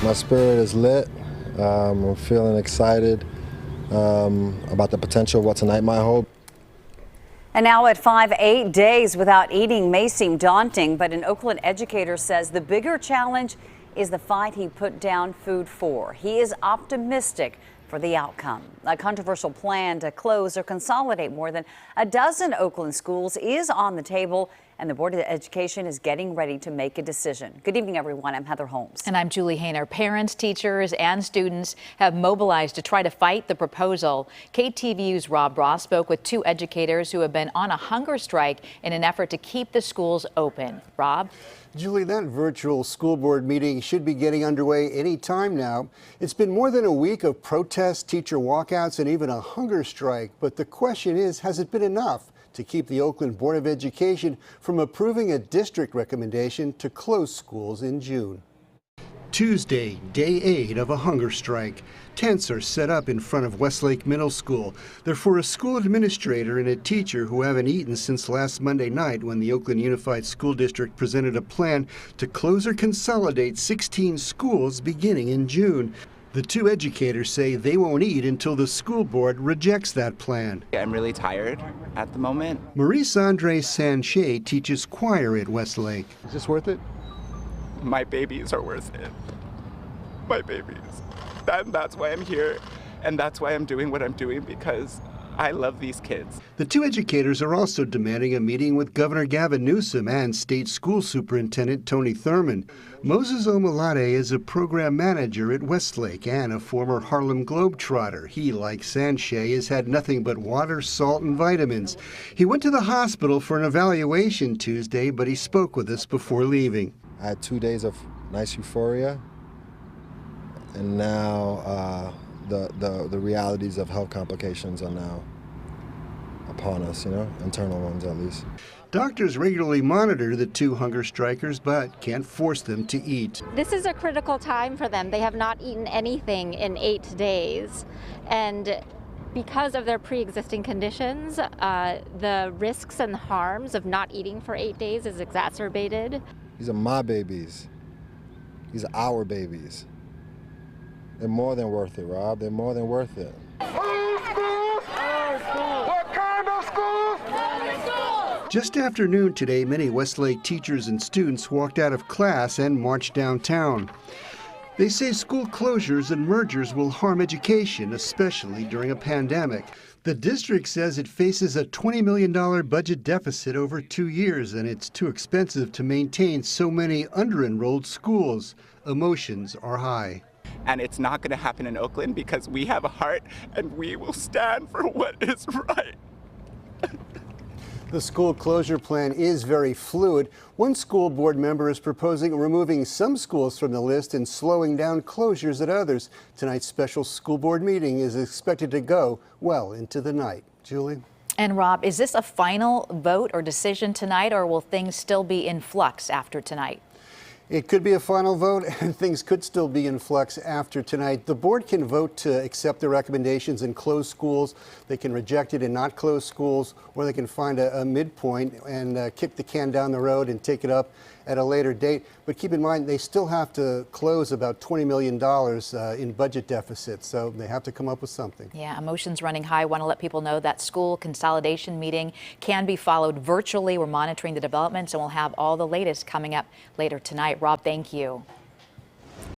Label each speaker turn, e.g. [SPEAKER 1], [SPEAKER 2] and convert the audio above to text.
[SPEAKER 1] My spirit is lit. I'm feeling excited about the potential of what tonight might hold.
[SPEAKER 2] And now at 5, 8 days without eating may seem daunting, but an Oakland educator says the bigger challenge is the fight he put down food for. He is optimistic for the outcome. A controversial plan to close or consolidate more than a dozen Oakland schools is on the table, and the Board of Education is getting ready to make a decision. Good evening, everyone. I'm Heather Holmes.
[SPEAKER 3] And I'm Julie Hayner. Parents, teachers, and students have mobilized to try to fight the proposal. KTVU's Rob Ross spoke with 2 educators who have been on a hunger strike in an effort to keep the schools open. Rob?
[SPEAKER 4] Julie, that virtual school board meeting should be getting underway any time now. It's been more than a week of protests, teacher walkouts, and even a hunger strike. But the question is, has it been enough to keep the Oakland Board of Education from approving a district recommendation to close schools in June? Tuesday, day 8 of a hunger strike. Tents are set up in front of Westlake Middle School. They're for a school administrator and a teacher who haven't eaten since last Monday night when the Oakland Unified School District presented a plan to close or consolidate 16 schools beginning in June. The 2 educators say they won't eat until the school board rejects that plan.
[SPEAKER 5] I'm really tired at the moment.
[SPEAKER 4] Marie-Andre Sanchez teaches choir at Westlake.
[SPEAKER 1] Is this worth it?
[SPEAKER 5] My babies are worth it. My babies. That's why I'm here, and that's why I'm doing what I'm doing, because I love these kids.
[SPEAKER 4] The 2 educators are also demanding a meeting with Governor Gavin Newsom and State School Superintendent Tony Thurmond. Moses Omalade is a program manager at Westlake and a former Harlem Globetrotter. He, like Sanchez, has had nothing but water, salt, and vitamins. He went to the hospital for an evaluation Tuesday, but he spoke with us before leaving.
[SPEAKER 1] I had 2 days of nice euphoria, and now the realities of health complications are now upon us, internal ones at least.
[SPEAKER 4] Doctors regularly monitor the 2 hunger strikers, but can't force them to eat.
[SPEAKER 6] This is a critical time for them. They have not eaten anything in 8 days, and because of their pre-existing conditions, the risks and harms of not eating for 8 days is exacerbated.
[SPEAKER 1] These are my babies. These are our babies. They're more than worth it, Rob. They're more than worth it.
[SPEAKER 7] What kind of schools?
[SPEAKER 4] Just after noon today, many Westlake teachers and students walked out of class and marched downtown. They say school closures and mergers will harm education, especially during a pandemic. The district says it faces a $20 million budget deficit over 2 years, and it's too expensive to maintain so many under-enrolled schools. Emotions are high.
[SPEAKER 5] And it's not going to happen in Oakland because we have a heart and we will stand for what is right.
[SPEAKER 4] The school closure plan is very fluid. One school board member is proposing removing some schools from the list and slowing down closures at others. Tonight's special school board meeting is expected to go well into the night. Julie?
[SPEAKER 3] And Rob, is this a final vote or decision tonight, or will things still be in flux after tonight?
[SPEAKER 4] It could be a final vote, and things could still be in flux after tonight. The board can vote to accept the recommendations and close schools. They can reject it and not close schools, or they can find a midpoint and kick the can down the road and take it up at a later date. But keep in mind, they still have to close about $20 million in budget deficit, so they have to come up with something.
[SPEAKER 3] Yeah, emotions running high. I want to let people know that school consolidation meeting can be followed virtually. We're monitoring the developments, and we'll have all the latest coming up later tonight. Rob, thank you.